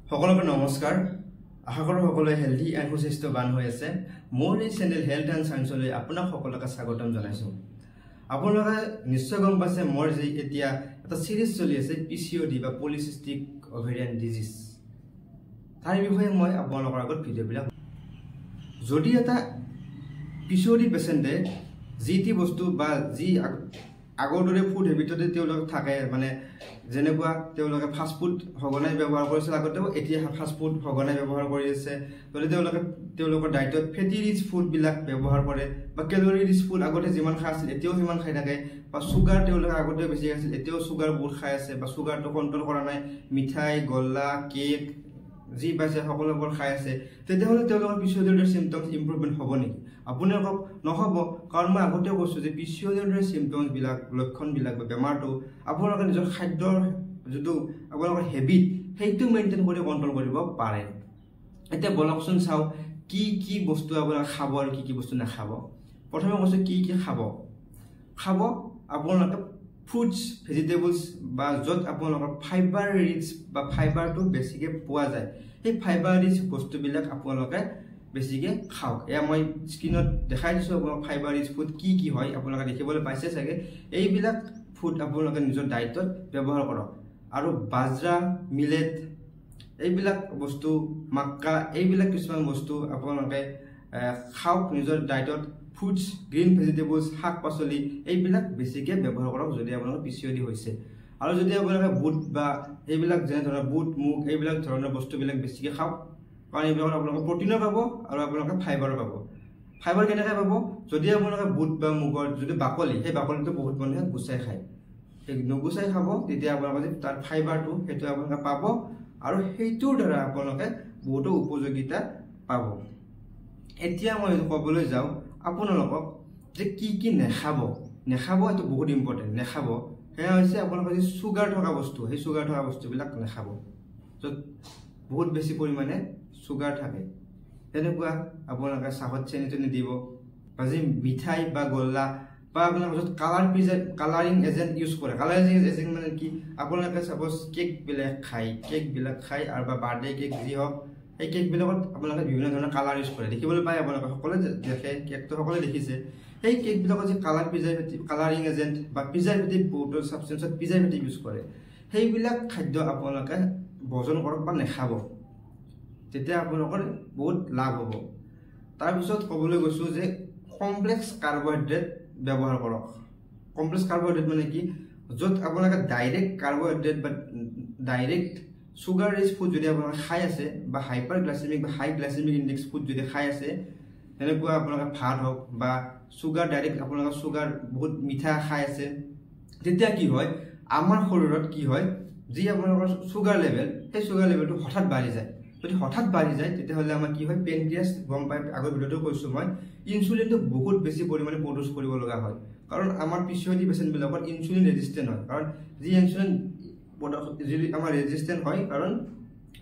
সকলোকে নমস্কাৰ আশা কৰো সকলোৱে হেলথি এণ্ড সুস্বাস্থ্যৱান হৈ আছে মোৰ এই চেনেল হেলথ এণ্ড সায়েন্সলৈ আপোনাক সকলোকে স্বাগতম জনাইছো আপোনালোকে নিশ্চয় গম পাইছে মোৰ যে এতিয়া এটা সিৰিজ চলি আছে পিচিঅডি বা পলিসিস্টিক ওভেৰিয়ান ডিজিজ তাৰ বিষয়ে মই আপোনালোকৰ আগত ভিডিঅ'বিলাক যদি এটা পিচিঅডি পেচেণ্টে জিটি বস্তু বা জি আগৰ দৰে ফুড হেবিটতে তেওঁলোক থাকে মানে যেনেকুৱা তেওঁলোকে ফাষ্ট ফুড হগনাই ব্যৱহাৰ কৰিছিল আগতে এতিয়া ফাষ্ট ফুড হগনাই ব্যৱহাৰ কৰি আছে যদি তেওঁলোকৰ ডায়েটত ফেটি ৰিচ ফুড বিলাক ব্যৱহাৰ কৰে বা ক্যালোৰি ৰিচ ফুড আগতে যিমান খাই আছিল এতিয়াও সিমান খাই থাকে বা সুগাৰ তেওঁলোকে আগতে বেছি আছিল এতিয়াও সুগাৰ বহুত খাই আছে বা সুগাৰটো কন্ট্ৰোল কৰা নাই মিঠাই গল্লা কেক জি পাইছে সকলোবোৰ খাই আছে তেতিয়াহ'লে তেওঁলোকৰ পিচিঅডিৰ সিম্পটমছ ইমপ্ৰুভমেন্ট হ'ব নেকি আপোনালোকক নহব কাৰণ মই আগতে কৈছো যে পিচিঅডিৰ সিম্পটমছ বিলাক লক্ষণ বিলাক বা বেমাৰটো আপোনালোকে নিজৰ খাদ্যৰ যেটো আপোনালোকৰ হেবিট সেইটো মেইনটেইন কৰি কন্ট্ৰোল কৰিব পাৰে এতিয়া বলকচোন চাও কি বস্তু আপোনালোকে খাব আৰু কি বস্তু নাখাব প্ৰথমে কৈছো কি খাব আপোনালোকে fruits vegetables বা যত আপোনালোকৰ ফাইবাৰ ৰিচ বা ফাইবাৰটো বেছিকে পোৱা যায় এই ফাইবাৰ ৰিচ বস্তুবিলাক আপোনালোকে বেছিকে খাওক এয়া মই স্ক্ৰিনত দেখাই দিছো আপোনালোক ফাইবাৰ ৰিচ ফুড কি হয় আপোনালোকে দেখিবলৈ পাইছে চাগে এইবিলাক ফুড আপোনালোকে নিজৰ ডায়েটত ব্যৱহাৰ কৰক আৰু বাজৰা মিলেট এইবিলাক বস্তু মাক্কা এইবিলাক কিছুমান বস্তু আপোনালোকে খাওক নিজৰ ডায়েটত fruits green vegetables শাক পাচলি এইবিলাক বেছিকে ব্যৱহাৰ কৰক যদি আপোনালোকৰ পিচিঅডি হৈছে আৰু যদি আপোনালোকে বুট বা এইবিলাক যেনে ধৰণৰ বুট মুগ এইবিলাক ধৰণৰ বস্তুবিলাক বেছিকে খাওক কাৰণ এইবিলাক আপোনালোকে প্ৰটিনো পাব আৰু আপোনালোকে ফাইবাৰো পাব ফাইবাৰ কেনেকৈ পাব যদি আপোনালোকে বুট বা মুগৰ যদি বাকলি সেই বাকলিটো বহুত মানুহে গুচাই খায় এই নুগুচাই খাব তেতিয়া আপোনালোকে তাৰ ফাইবাৰটো সেইটো আপোনালোকে পাব আৰু সেইটোৰ দ্বাৰা আপোনালোকে বহুতো উপযোগিতা পাব এতিয়া মই ক'বলৈ যাওঁ আপোনালোকক যে কি নেখাব এটো বহুত ইম্পৰ্টেন্ট নেখাব হেয়া হৈছে আপোনালোকে যে সুগাৰ থকা বস্তু সেই সুগাৰ থকা বস্তুবিলাক নেখাব যত বহুত বেছি পৰিমাণে সুগাৰ থাকে তেনেকুৱা আপোনালোকে চাহত চেনিটো নিদিব বা যে মিঠাই বা গল্লা বা আপোনালোকে যত কালাৰিং এজেন্ট ইউজ কৰে কালাৰিং এজেন্ট মানে কি আপোনালোকে সাপোজ কেক বিলাক খাই আৰু বা বাৰ্থডে কেক যি হওক এই কেক বিলাকত আপোনালোকে বিভিন্ন ধৰণৰ কালাৰ ইউজ কৰে দেখিবলৈ পায় আপোনালোকে সকলোৱে দেখে কেকটো সকলোৱে দেখিছে এই কেক বিলাকত যে কালাৰিং এজেন্ট বা প্ৰিজাৰভেটিভ বহুত সাবষ্টেন্সত প্ৰিজাৰভেটিভ ইউজ কৰে সেইবিলাক খাদ্য আপোনালোকে বৰ্জন কৰক বা নেখাব তেতিয়া আপোনালোকৰ বহুত লাভ হ'ব তাৰ পিছত ক'বলৈ গৈছো যে কমপ্লেক্স কাৰ্বোহাইড্ৰেট ব্যৱহাৰ কৰক কমপ্লেক্স কাৰ্বোহাইড্ৰেট মানে কি যত আপোনালোকে ডাইৰেক্ট কাৰ্বোহাইড্ৰেট বা ডাইৰেক্ট সুগাৰ ৰিচ ফুড যদি আপোনালোকে খাই আছে বা হাইপাৰগ্লাইসেমিক বা হাই গ্লাইসেমিক ইনডেক্স ফুড যদি খাই আছে তেনেকুৱা আপোনালোকে ভাত হওক বা সুগাৰ ডাইৰেক্ট আপোনালোকে সুগাৰ বহুত মিঠা খাই আছে তেতিয়া কি হয় আমাৰ শৰীৰত কি হয় যি আপোনালোকৰ সুগাৰ লেভেল সেই সুগাৰ লেভেলটো হঠাৎ বাঢ়ি যায় যদি হঠাৎ বাঢ়ি যায় তেতিয়াহ'লে আমাৰ কি হয় পেনক্ৰিয়াছ গম পাই আগৰ ভিডিঅ'টো কৈছো মই ইনসুলিনটো বহুত বেছি পৰিমাণে প্ৰডিউস কৰিব লগা হয় কাৰণ আমাৰ পিচিঅডি পেচেণ্ট বিলাকৰ ইনসুলিন ৰেজিস্ট্যান্ট হয় কাৰণ যি ইনসুলিন যদি আমাৰ ৰেজিস্ট্যান্ট হয় কাৰণ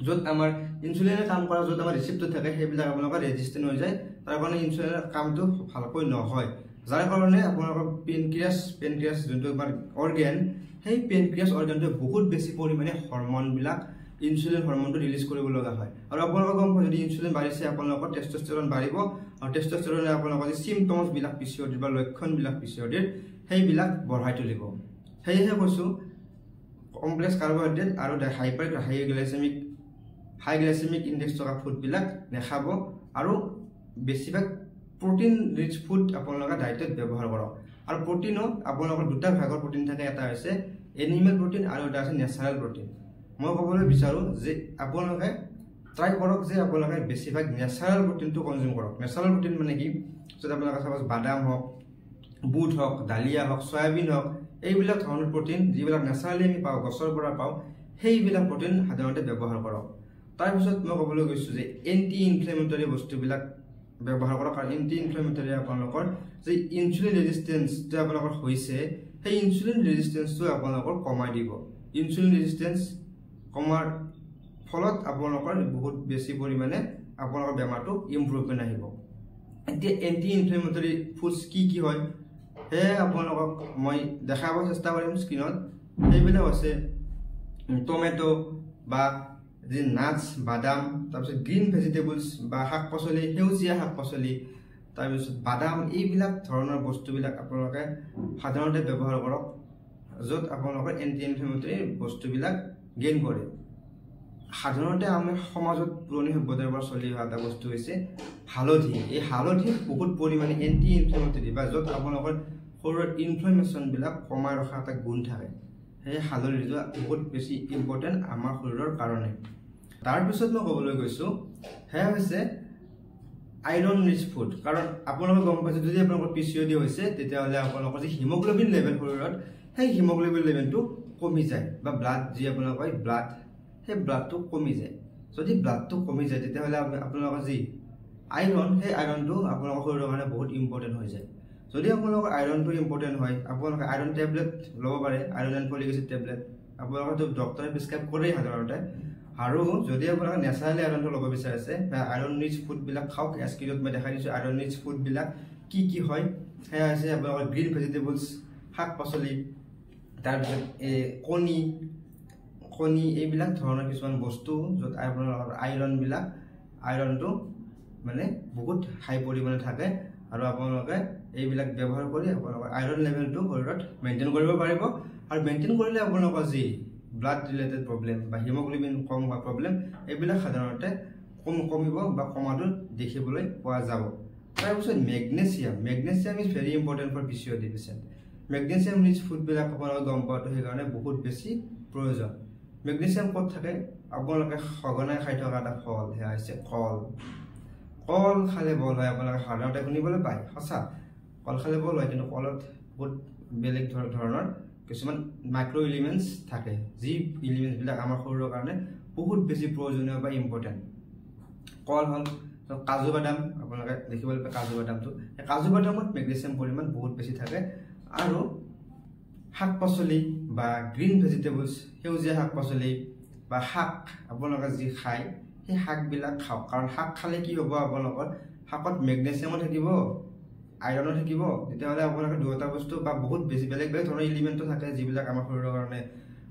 যত আমাৰ ইনসুলিনে কাম কৰা যত আমাৰ ৰিসেপ্টৰ থাকে সেইবিলাক আপোনালোকৰ ৰেজিস্ট্যান্ট হৈ যায় তাৰ কাৰণে ইনসুলিনৰ কামটো ভালকৈ নহয় যাৰ কাৰণে আপোনালোকৰ পেনক্ৰিয়াছ যোনটো আমাৰ অৰ্গান সেই পেনক্ৰিয়াছ অৰ্গানটো বহুত বেছি পৰিমাণে হৰমন বিলাক ইনসুলিন হৰমনটো ৰিলিজ কৰিব লগা হয় আৰু আপোনালোকৰ গম পায় যদি ইনসুলিন বাঢ়িছে আপোনালোকৰ টেস্টোস্টেৰন বাঢ়িব আৰু টেস্টোস্টেৰনে আপোনালোকৰ যে সিম্পটমছ বিলাক পিচিঅডিৰ বা লক্ষণ বিলাক পিচিঅডিৰ সেইবিলাক বঢ়াই তুলিব সেয়েহে কৈছো কমপ্লেক্স কাৰ্বোহাইড্ৰেট আৰু হাই গ্লাইসেমিক ইনডেক্স থকা ফুড বিলাক নেখাব আৰু বেছিভাগ প্ৰটিন ৰিচ ফুড আপোনালোকে ডায়েটত ব্যৱহাৰ কৰক আৰু প্ৰটিনো আপোনালোকৰ দুটা ভাগৰ প্ৰটিন থাকে এটা হৈছে এনিমেল প্ৰটিন আৰু এটা আছে নেচাৰেল প্ৰটিন মই ক'বলৈ বিচাৰো যে আপোনালোকে ট্ৰাই কৰক যে আপোনালোকে বেছিভাগ নেচাৰেল প্ৰটিনটো কনজিউম কৰক নেচাৰেল প্ৰটিন মানে কি যদি আপোনালোকে সাপোজ বাদাম হওক বুট হওক ডালিয়া হওক সয়াবিন হওক এইবিলাক ধৰণৰ প্ৰটিন যিবিলাক নেচাৰেলি আমি পাওঁ গছৰ পৰা পাওঁ সেইবিলাক প্ৰটিন সাধাৰণতে ব্যৱহাৰ কৰক তাৰ পিছত মই ক'বলৈ গৈছো যে এন্টি ইনফ্লেমেটৰী বস্তুবিলাক ব্যৱহাৰ কৰক আৰু এন্টি ইনফ্লেমেটৰী আপোনালোকৰ যে ইনসুলিন ৰেজিস্ট্যান্স যে আপোনালোকৰ হৈছে সেই ইনসুলিন ৰেজিস্ট্যান্সটো আপোনালোকৰ কমাই দিব ইনসুলিন ৰেজিস্ট্যান্স কমাৰ ফলত আপোনালোকৰ বহুত বেছি পৰিমাণে আপোনালোকৰ বেমাৰটো ইমপ্ৰুভমেন্ট আহিব এতিয়া এন্টি ইনফ্লেমেটৰী ফুডছ কি হয় হে আপোনালোকক মই দেখাব চেষ্টা কৰিম স্ক্ৰিনত সেইবিলাক আছে টমেটো বা যি নাটছ বাদাম তাৰপিছত গ্ৰীণ ভেজিটেবলছ বা শাক পাচলি সেউজীয়া শাক পাচলি তাৰপিছত বাদাম এইবিলাক ধৰণৰ বস্তুবিলাক আপোনালোকে সাধাৰণতে ব্যৱহাৰ কৰক য'ত আপোনালোকৰ এণ্টি ইনফ্লেমেটৰী বস্তুবিলাক গেইন কৰে সাধাৰণতে আমাৰ সমাজত পুৰণি সভ্যতাৰ পৰা চলি অহা এটা বস্তু হৈছে হালধি এই হালধিত বহুত পৰিমাণে এণ্টি ইনফ্লেমেটৰী বা য'ত আপোনালোকৰ শৰীৰৰ ইনফ্লেমেশ্যনবিলাক কমাই ৰখা এটা গুণ থাকে সেই হালধিটো বহুত বেছি ইম্পৰ্টেণ্ট আমাৰ শৰীৰৰ কাৰণে তাৰপিছত মই ক'বলৈ গৈছোঁ সেয়া হৈছে আইৰণ ৰিচ ফুড কাৰণ আপোনালোকে গম পাইছে যদি আপোনালোকৰ PCOD হৈছে তেতিয়াহ'লে আপোনালোকৰ যি হিমোগ্লোবিন লেভেল শৰীৰত সেই হিমোগ্লোবিন লেভেলটো কমি যায় বা ব্লাড যি আপোনালোকৰ ব্লাড সেই ব্লাডটো কমি যায় যদি ব্লাডটো কমি যায় তেতিয়াহ'লে আপোনালোকৰ যি আইৰণ সেই আইৰণটো আপোনালোকৰ শৰীৰৰ কাৰণে বহুত ইম্পৰ্টেণ্ট হৈ যায় যদি আপোনালোকৰ আইৰণটো ইম্পৰ্টেণ্ট হয় আপোনালোকে আইৰণ টেবলেট ল'ব পাৰে iron and folic acid tablet আপোনালোকে ডক্টৰে প্ৰিছক্ৰাইব কৰেই সাধাৰণতে আৰু যদি আপোনালোকে নেচাৰেলি আইৰণটো ল'ব বিচাৰিছে আইৰণ ৰিচ ফুডবিলাক খাওক স্ক্ৰীনত মই দেখাই দিছোঁ আইৰণ ৰিচ ফুডবিলাক কি হয় সেয়া হৈছে আপোনালোকৰ গ্ৰীণ ভেজিটেবলছ শাক পাচলি তাৰপিছত কণী এইবিলাক ধৰণৰ কিছুমান বস্তু য'ত আপোনালোকৰ আইৰণটো মানে বহুত হাই পৰিমাণে থাকে আৰু আপোনালোকে এইবিলাক ব্যৱহাৰ কৰি আপোনালোকৰ আইৰণ লেভেলটো শৰীৰত মেইনটেইন কৰিব পাৰিব আৰু মেইনটেইন কৰিলে আপোনালোকৰ যি ব্লাড ৰিলেটেড প্ৰব্লেম বা হিমোগ্লোবিন কম হোৱা প্ৰব্লেম এইবিলাক সাধাৰণতে কমিব বা কমাটো দেখিবলৈ পোৱা যাব তাৰপিছত magnesium is very important for PCOD patient magnesium rich ফুডবিলাক আপোনালোকে গম পোৱাটো সেইকাৰণে বহুত বেছি প্ৰয়োজন মেগনেছিয়াম ক'ত থাকে আপোনালোকে সঘনাই খাই থকা এটা ফল সেয়া হৈছে কল খালে বল হয় আপোনালোকে সাধাৰণতে শুনিবলৈ পায় সঁচা কল খালে বল হয় কিন্তু কলত বহুত বেলেগ ধৰণৰ কিছুমান মাইক্ৰ' এলিমেণ্টছ থাকে যি এলিমেণ্টছবিলাক আমাৰ শৰীৰৰ কাৰণে বহুত বেছি প্ৰয়োজনীয় বা ইম্পৰ্টেণ্ট কল হ'ল কাজু বাদাম আপোনালোকে দেখিবলৈ পায় কাজু বাদামটো এই কাজু বাদামত মেগনেছিয়াম পৰিমাণ বহুত বেছি থাকে আৰু শাক পাচলি বা গ্ৰীণ ভেজিটেবলছ সেউজীয়া শাক পাচলি বা শাক আপোনালোকে যি খায় সেই শাকবিলাক খাওক কাৰণ শাক খালে কি হ'ব আপোনালোকৰ শাকত মেগনেছিয়ামো থাকিব আইৰণো থাকিব তেতিয়াহ'লে আপোনালোকে দুটা বস্তু বা বহুত বেছি বেলেগ ধৰণৰ এলিমেণ্টো থাকে যিবিলাক আমাৰ শৰীৰৰ কাৰণে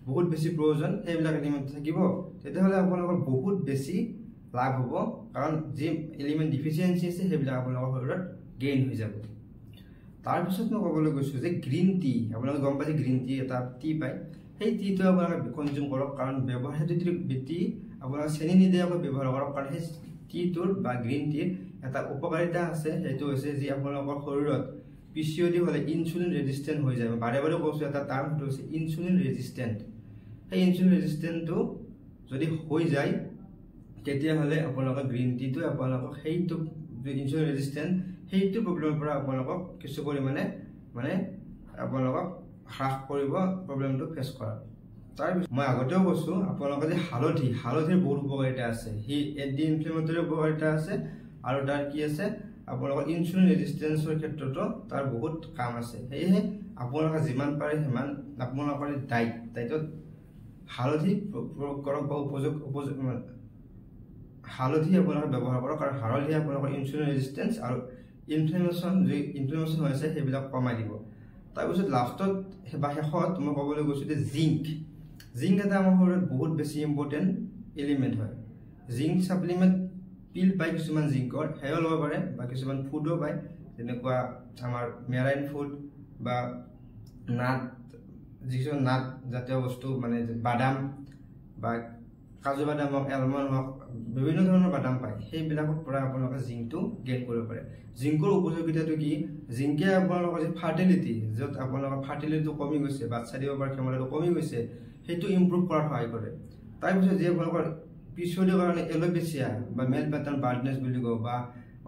বহুত বেছি প্ৰয়োজন সেইবিলাক এলিমেণ্ট থাকিব তেতিয়াহ'লে আপোনালোকৰ বহুত বেছি লাভ হ'ব কাৰণ যি এলিমেণ্ট ডিফিচিয়েঞ্চি আছে সেইবিলাক আপোনালোকৰ শৰীৰত গেইন হৈ যাব তাৰপিছত মই ক'বলৈ গৈছোঁ যে গ্ৰীণ টি আপোনালোকে গম পাইছে গ্ৰীণ টি এটা টি পায় সেই টিটো আপোনালোকে কনজিউম কৰক কাৰণ টি আপোনালোকে চেনি নিদিয়াকৈ ব্যৱহাৰ কৰক কাৰণ সেই টিটোৰ বা গ্ৰীণ টিৰ এটা উপকাৰিতা আছে সেইটো হৈছে যি আপোনালোকৰ শৰীৰত PCOD হ'লে ইনচুলিন ৰেজিষ্টেণ্ট হৈ যায় বাৰে কৈছোঁ এটা টাৰ্ম সেইটো হৈছে ইনচুলিন ৰেজিষ্টেণ্ট সেই ইনচুলিন ৰেজিষ্টেণ্টটো যদি হৈ যায় তেতিয়াহ'লে আপোনালোকৰ গ্ৰীণ টিটো আপোনালোকক সেইটো ইনচুলিন ৰেজিষ্টেণ্ট সেইটো প্ৰব্লেমৰ পৰা আপোনালোকক কিছু পৰিমাণে মানে আপোনালোকক হ্ৰাস কৰিব প্ৰব্লেমটো ফেচ কৰা তাৰপিছত মই আগতেও কৈছোঁ আপোনালোকে যে হালধিৰ বহুত উপকাৰিতা আছে সি এণ্টি ইনফ্লেমেটৰী উপকাৰিতা আছে আৰু তাৰ কি আছে আপোনালোকৰ ইনচুলিন ৰেজিষ্টেঞ্চৰ ক্ষেত্ৰতো তাৰ বহুত কাম আছে সেয়েহে আপোনালোকে যিমান পাৰে সিমান আপোনালোকৰ দায়িত্বত হালধি প্ৰয়োগ কৰক বা হালধি আপোনালোকে ব্যৱহাৰ কৰক কাৰণ হালধি আপোনালোকৰ ইনচুলিন ৰেজিষ্টেঞ্চ আৰু ইনফ্লেমেশ্যন হৈ আছে সেইবিলাক কমাই দিব তাৰপিছত লাষ্টত বা শেষত মই ক'বলৈ গৈছোঁ যে জিংক এটা আমাৰ শৰীৰত বহুত বেছি ইম্পৰ্টেণ্ট এলিমেণ্ট হয় জিংক ছাপ্লিমেণ্ট পিল পায় কিছুমান জিংকৰ সেয়াও ল'ব পাৰে বা কিছুমান ফুডো পায় যেনেকুৱা আমাৰ মেৰাইন ফুড বা কিছুমান নাট জাতীয় বস্তু মানে বাদাম বা কাজু বাদাম হওক এলমণ্ড হওক বিভিন্ন ধৰণৰ বাদাম পায় সেইবিলাকৰ পৰা আপোনালোকে জিংকটো গেইন কৰিব পাৰে জিংকৰ উপযোগিতাটো কি জিংকে আপোনালোকৰ যে ফাৰ্টিলিটি য'ত আপোনালোকৰ ফাৰ্টিলিটিটো কমি গৈছে বাচ্চা দিব পৰা ক্ষমতাটো কমি গৈছে সেইটো ইম্প্ৰুভ কৰাত সহায় কৰে তাৰপিছত যি আপোনালোকৰ PCODৰ কাৰণে এল'পেচিয়া বা মেল পেটাৰ্ণ বাৰ্ডনেছ বুলি কওঁ বা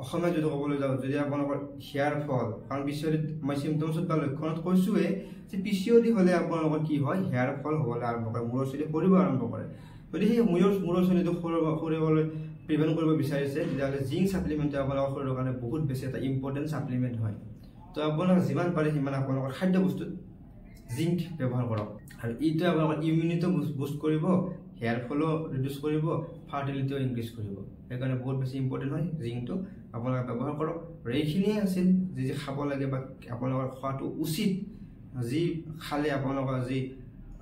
অসমীয়া যদি ক'বলৈ যাওঁ যদি আপোনালোকৰ হেয়াৰ ফল কাৰণ PCOD মই চিমটমছত বা লক্ষণত কৈছোঁৱে যে PCOD হ'লে আপোনালোকৰ কি হয় হেয়াৰ ফল হ'বলৈ আৰম্ভ কৰে মূৰৰ চুলি সৰিব আৰম্ভ কৰে যদি সেই মূৰৰ চুলিটো সৰিবলৈ প্ৰিভেণ্ট কৰিব বিচাৰিছে তেতিয়াহ'লে জিংক ছাপ্লিমেণ্টে আপোনালোকৰ শৰীৰৰ কাৰণে বহুত বেছি এটা ইম্পৰ্টেণ্ট ছাপ্লিমেণ্ট হয় তো আপোনালোকে যিমান পাৰে সিমান আপোনালোকৰ খাদ্য বস্তুত জিংক ব্যৱহাৰ কৰক আৰু এইটো আপোনালোকৰ ইমিউনিটিও বুষ্ট কৰিব হেয়াৰ ফলো ৰিডিউচ কৰিব ফাৰ্টিলিটিও ইনক্ৰিজ কৰিব সেইকাৰণে বহুত বেছি ইম্পৰ্টেণ্ট হয় জিংকটো আপোনালোকে ব্যৱহাৰ কৰক আৰু এইখিনিয়ে আছিল যি খাব লাগে বা আপোনালোকৰ খোৱাটো উচিত যি খালে আপোনালোকৰ যি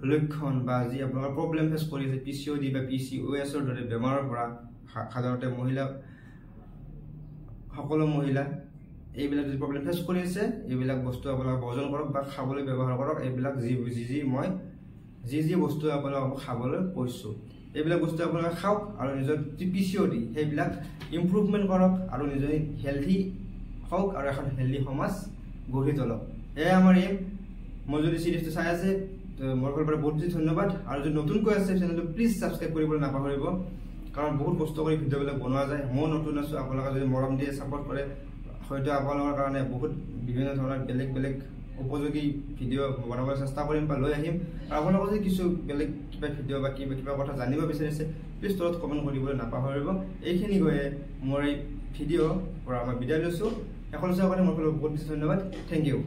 লক্ষণ বা যি আপোনালোকৰ প্ৰব্লেম ফেচ কৰি আছে PCOD বা PCOSৰ দৰে বেমাৰৰ পৰা সাধাৰণতে সকলো মহিলা এইবিলাক যদি প্ৰব্লেম ফেচ কৰি আছে এইবিলাক বস্তু আপোনালোকে বৰ্জন কৰক বা খাবলৈ ব্যৱহাৰ কৰক এইবিলাক যি বস্তু আপোনালোকক খাবলৈ কৈছো এইবিলাক বস্তু আপোনালোকে খাওক আৰু নিজৰ PCOD সেইবিলাক ইমপ্ৰুভমেন্ট কৰক আৰু নিজৰ হেলথি হওক আৰু এখন হেলথি সমাজ গঢ়ি তোলক এয়া আমাৰ এম মই যদি সিৰিজটো চাই আছে মোৰ ফালৰ পৰা বহুত ধন্যবাদ আৰু যদি নতুনকৈ আছে চেনেলটো প্লিজ সাবস্ক্ৰাইব কৰিবলৈ নাপাহৰিব কাৰণ বহুত কষ্ট কৰি ভিডিঅ'বিলাক বনোৱা যায় মই নতুন আছো আপোনালোকে যদি মৰম দিয়ে সাপোৰ্ট কৰে হয়তো আপোনালোকৰ কাৰণে বহুত বিভিন্ন ধৰণৰ বেলেগ উপযোগী ভিডিঅ' বনাবলৈ চেষ্টা কৰিম বা লৈ আহিম আৰু আপোনালোকে যদি কিছু বেলেগ কিবা ভিডিঅ' বা কিবা কথা জানিব বিচাৰিছে প্লিজ তলত কমেণ্ট কৰিবলৈ নাপাহৰিব এইখিনি গৈয়ে মোৰ এই ভিডিঅ' পৰা মই বিদায় লৈছো সকলো চাবলৈ মোৰ ফালৰ বহুত ধন্যবাদ থেংক ইউ